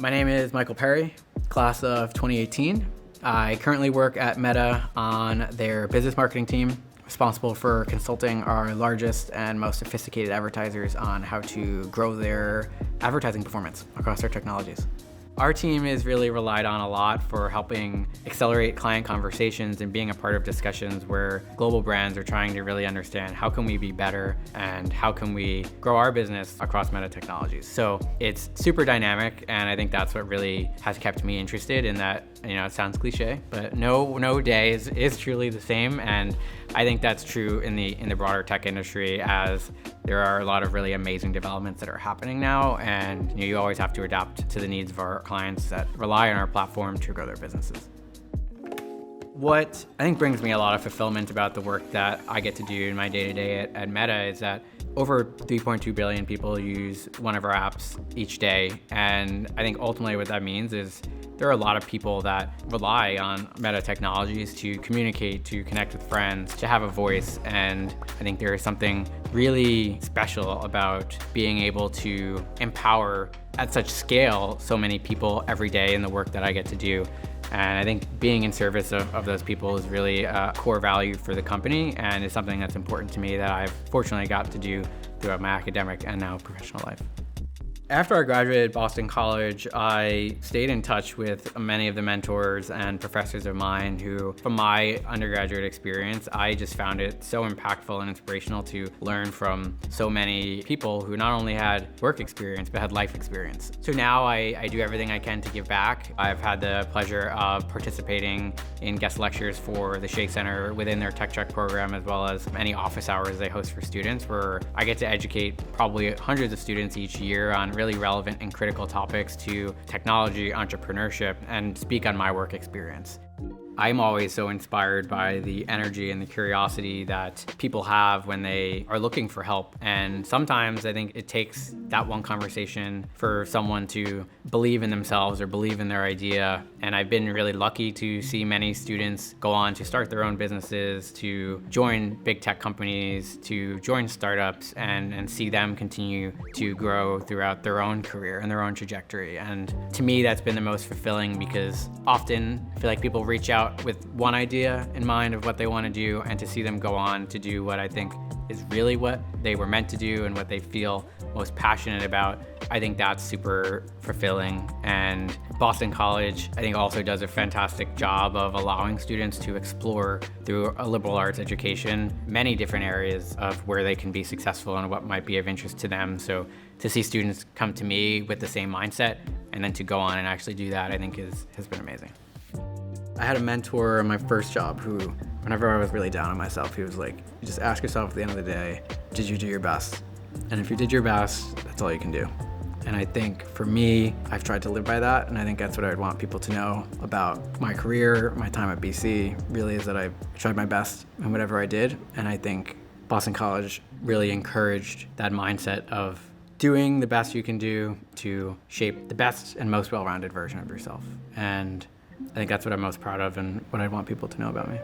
My name is Michael Perry, class of 2018. I currently work at Meta on their business marketing team, responsible for consulting our largest and most sophisticated advertisers on how to grow their advertising performance across their technologies. Our team is really relied on a lot for helping accelerate client conversations and being a part of discussions where global brands are trying to really understand how can we be better and how can we grow our business across Meta technologies. So it's super dynamic, and I think that's what really has kept me interested in that. It sounds cliche, but no day is truly the same, and I think that's true in the broader tech industry, as there are a lot of really amazing developments that are happening now, and you always have to adapt to the needs of our clients that rely on our platform to grow their businesses. What I think brings me a lot of fulfillment about the work that I get to do in my day-to-day at Meta is that over 3.2 billion people use one of our apps each day, and I think ultimately what that means is there are a lot of people that rely on Meta technologies to communicate, to connect with friends, to have a voice, and I think there is something really special about being able to empower at such scale so many people every day in the work that I get to do. And I think being in service of those people is really a core value for the company, and is something that's important to me that I've fortunately got to do throughout my academic and now professional life. After I graduated at Boston College, I stayed in touch with many of the mentors and professors of mine who, from my undergraduate experience, I just found it so impactful and inspirational to learn from so many people who not only had work experience, but had life experience. So now I do everything I can to give back. I've had the pleasure of participating in guest lectures for the Shea Center within their Tech Trek program, as well as many office hours they host for students, where I get to educate probably hundreds of students each year on really relevant and critical topics to technology, entrepreneurship, and speak on my work experience. I'm always so inspired by the energy and the curiosity that people have when they are looking for help. And sometimes I think it takes that one conversation for someone to believe in themselves or believe in their idea. And I've been really lucky to see many students go on to start their own businesses, to join big tech companies, to join startups, and see them continue to grow throughout their own career and their own trajectory. And to me, that's been the most fulfilling, because often I feel like people reach out with one idea in mind of what they want to do, and to see them go on to do what I think is really what they were meant to do and what they feel most passionate about, I think that's super fulfilling. And Boston College, I think, also does a fantastic job of allowing students to explore through a liberal arts education many different areas of where they can be successful and what might be of interest to them. So to see students come to me with the same mindset and then to go on and actually do that, I think has been amazing. I had a mentor in my first job who, whenever I was really down on myself, he was like, you just ask yourself at the end of the day, did you do your best? And if you did your best, that's all you can do. And I think for me, I've tried to live by that, and I think that's what I'd want people to know about my career, my time at BC, really, is that I've tried my best in whatever I did. And I think Boston College really encouraged that mindset of doing the best you can do to shape the best and most well-rounded version of yourself. And I think that's what I'm most proud of and what I want people to know about me.